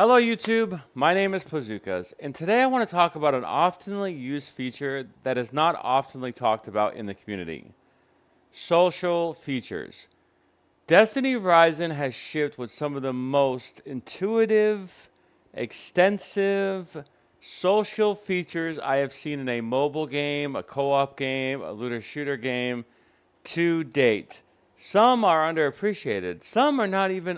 Hello YouTube, my name is Pazukas, and today I want to talk about an oftenly used feature that is not oftenly talked about in the community. Social features. Destiny Rising has shipped with some of the most intuitive, extensive social features I have seen in a mobile game, a co-op game, a looter shooter game to date. Some are underappreciated. Some are not even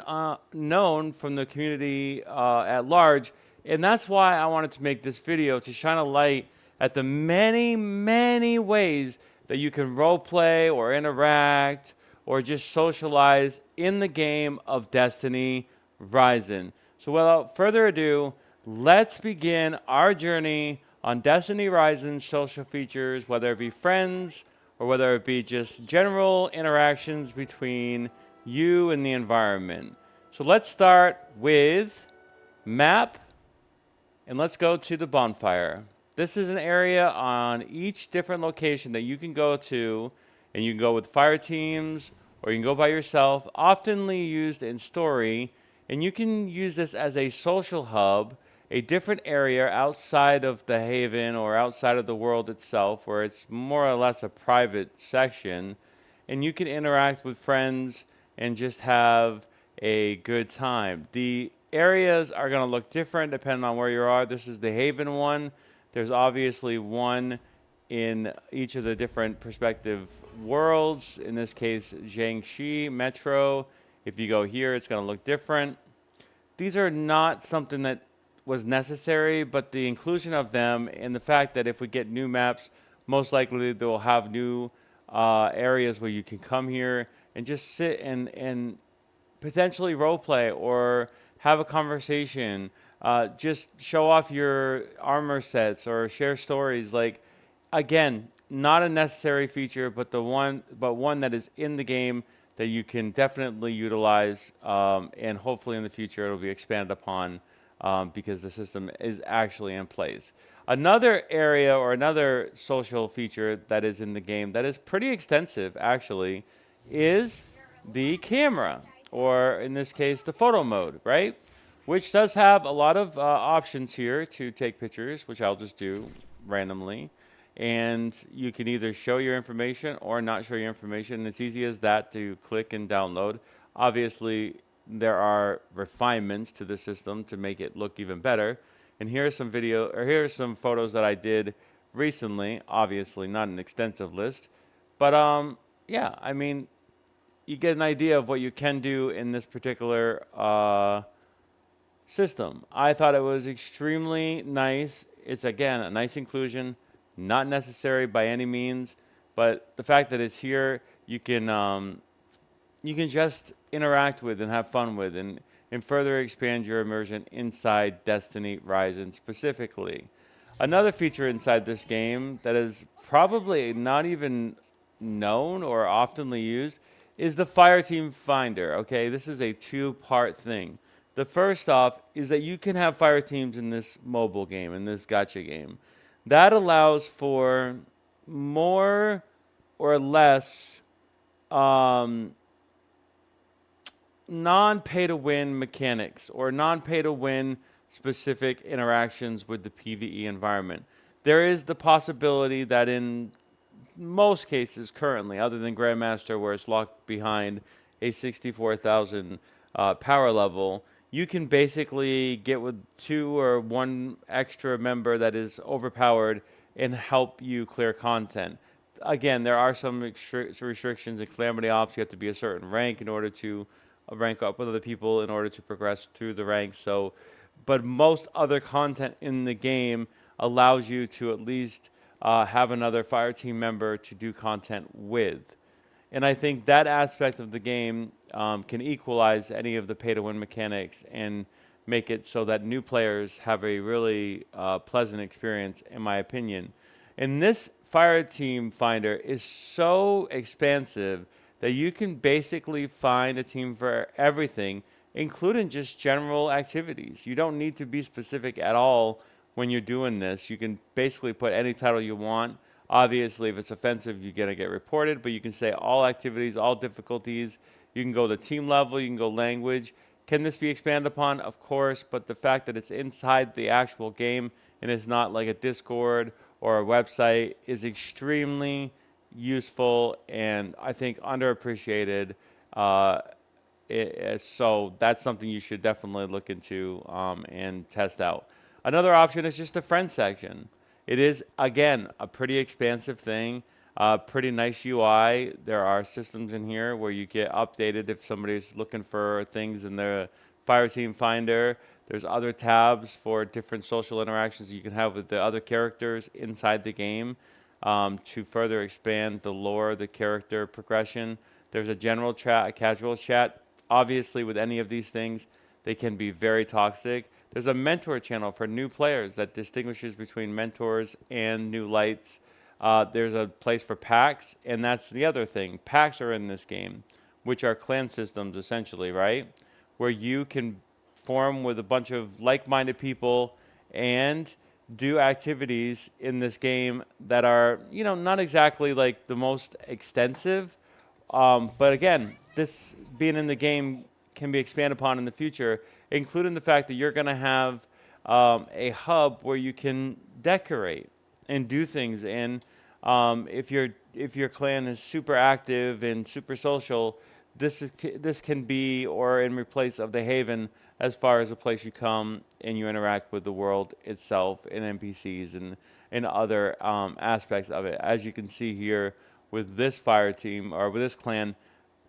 known from the community at large. And that's why I wanted to make this video to shine a light at the many, many ways that you can roleplay or interact or just socialize in the game of Destiny Rising. So without further ado, let's begin our journey on Destiny Rising's social features, whether it be friends, or whether it be just general interactions between you and the environment. So let's start with map, and let's go to the bonfire. This is an area on each different location that you can go to, and you can go with fire teams, or you can go by yourself, oftenly used in story, and you can use this as a social hub, a different area outside of the haven or outside of the world itself, where it's more or less a private section, and you can interact with friends and just have a good time. The areas are going to look different depending on where you are. This is the haven one. There's obviously one in each of the different perspective worlds. In this case, Jiangxi Metro. If you go here, it's going to look different. These are not something that was necessary, but the inclusion of them and the fact that if we get new maps, most likely they will have new areas where you can come here and just sit and potentially roleplay or have a conversation. Just show off your armor sets or share stories. Like, again, not a necessary feature, but one that is in the game that you can definitely utilize, and hopefully in the future it'll be expanded upon, because the system is actually in place. Another area or another social feature that is in the game that is pretty extensive actually is the camera, or in this case, the photo mode, right? Which does have a lot of options here to take pictures, which I'll just do randomly. And you can either show your information or not show your information. It's easy as that to click and download. Obviously, there are refinements to the system to make it look even better. And here are some here are some photos that I did recently. Obviously, not an extensive list, but yeah, I mean, you get an idea of what you can do in this particular system. I thought it was extremely nice. It's again a nice inclusion, not necessary by any means, but the fact that it's here, you can just interact with and have fun with, and further expand your immersion inside Destiny Rising specifically. Another feature inside this game that is probably not even known or oftenly used is the Fire Team Finder. Okay, this is a two-part thing. The first off is that you can have fire teams in this mobile game, in this gacha game. That allows for more or less um, non-pay-to-win mechanics or non-pay-to-win specific interactions with the PvE environment. There is the possibility that in most cases currently, other than Grandmaster where it's locked behind a 64,000 power level, you can basically get with two or one extra member that is overpowered and help you clear content. Again, there are some restrictions in Calamity Ops. You have to be a certain rank in order to rank up with other people in order to progress through the ranks. So, but most other content in the game allows you to at least have another fire team member to do content with. And I think that aspect of the game can equalize any of the pay-to-win mechanics and make it so that new players have a really pleasant experience, in my opinion. And this Fire Team Finder is so expansive that you can basically find a team for everything, including just general activities. You don't need to be specific at all when you're doing this. You can basically put any title you want. Obviously, if it's offensive, you're going to get reported, but you can say all activities, all difficulties. You can go to team level, you can go language. Can this be expanded upon? Of course, but the fact that it's inside the actual game and it's not like a Discord or a website is extremely useful and I think underappreciated. Uh, so that's something you should definitely look into and test out. Another option is just the friends section. It is again a pretty expansive thing, pretty nice UI. There are systems in here where you get updated if somebody's looking for things in the Fireteam Finder. There's other tabs for different social interactions you can have with the other characters inside the game to further expand the lore, the character progression. There's a general chat, a casual chat. Obviously, with any of these things, they can be very toxic. There's a mentor channel for new players that distinguishes between mentors and new lights. There's a place for packs, and that's the other thing. Packs are in this game, which are clan systems essentially, right? Where you can form with a bunch of like-minded people and do activities in this game that are, not exactly like the most extensive, but again, this being in the game can be expanded upon in the future, including the fact that you're going to have a hub where you can decorate and do things. And if your clan is super active and super social, this can be or in replace of the Haven as far as a place you come and you interact with the world itself and NPCs and other aspects of it. As you can see here with this fire team or with this clan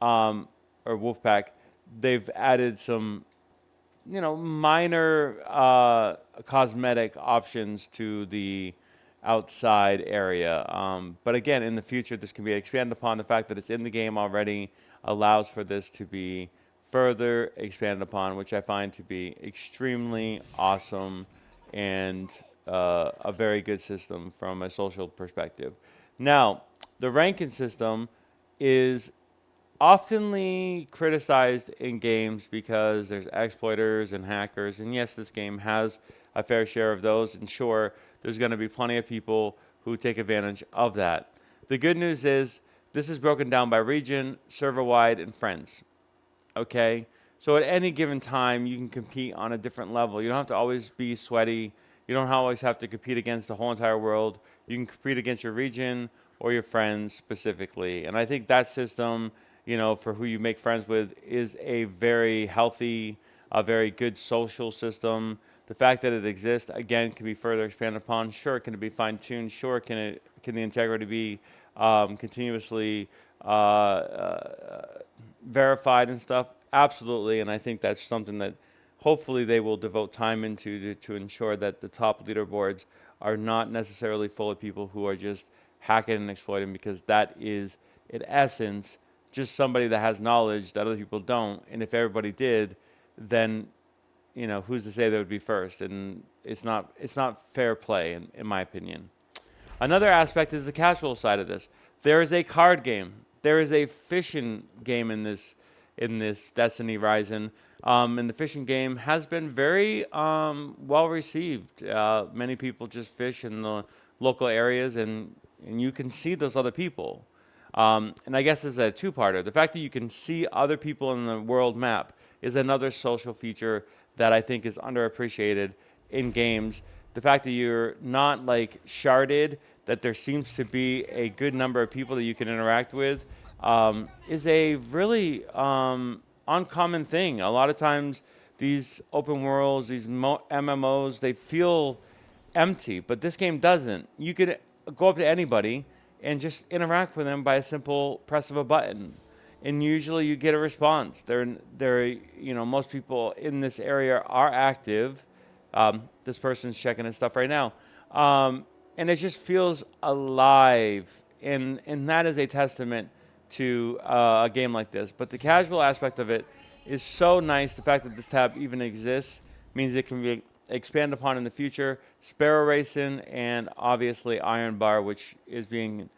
or wolf pack, they've added some minor cosmetic options to the outside area. But again, in the future, this can be expanded upon. The fact that it's in the game already allows for this to be further expanded upon, which I find to be extremely awesome and a very good system from a social perspective. Now, the ranking system is oftenly criticized in games because there's exploiters and hackers, and yes, this game has a fair share of those, and sure, there's going to be plenty of people who take advantage of that. The good news is this is broken down by region, server-wide, and friends. Okay? So at any given time, you can compete on a different level. You don't have to always be sweaty. You don't always have to compete against the whole entire world. You can compete against your region or your friends specifically. And I think that system, for who you make friends with is a very healthy, a very good social system. The fact that it exists, again, can be further expanded upon. Sure, can it be fine-tuned? Sure, can the integrity be continuously verified and stuff? Absolutely, and I think that's something that hopefully they will devote time into to ensure that the top leaderboards are not necessarily full of people who are just hacking and exploiting, because that is, in essence, just somebody that has knowledge that other people don't. And if everybody did, then who's to say they would be first? And it's not fair play, in my opinion. Another aspect is the casual side of this. There is a card game. There is a fishing game in this Destiny Rising. And the fishing game has been very well received. Many people just fish in the local areas, and you can see those other people. And I guess it's a two-parter. The fact that you can see other people in the world map is another social feature that I think is underappreciated in games. The fact that you're not like sharded, that there seems to be a good number of people that you can interact with, is a really uncommon thing. A lot of times, these open worlds, these MMOs, they feel empty, but this game doesn't. You could go up to anybody and just interact with them by a simple press of a button, and usually you get a response. Most people in this area are active. This person's checking his stuff right now, and it just feels alive, and that is a testament to a game like this. But the casual aspect of it is so nice. The fact that this tab even exists means it can be expanded upon in the future. Sparrow Racing and obviously Iron Bar, which is being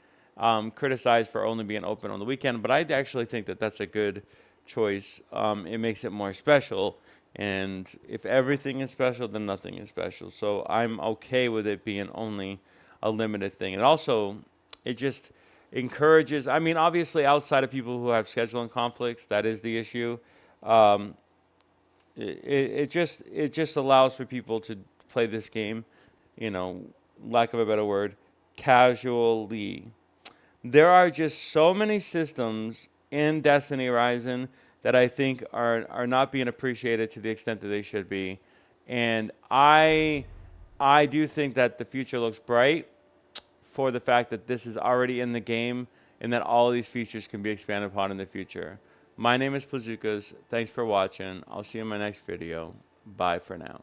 criticized for only being open on the weekend, but I actually think that that's a good choice. It makes it more special, and if everything is special, then nothing is special. So I'm okay with it being only a limited thing. And also, it just encourages, I mean, obviously outside of people who have scheduling conflicts, that is the issue. Um, It just allows for people to play this game, you know, lack of a better word, casually. There are just so many systems in Destiny Horizon that I think are not being appreciated to the extent that they should be, and I do think that the future looks bright for the fact that this is already in the game and that all of these features can be expanded upon in the future. My name is Plazukas. Thanks for watching. I'll see you in my next video. Bye for now.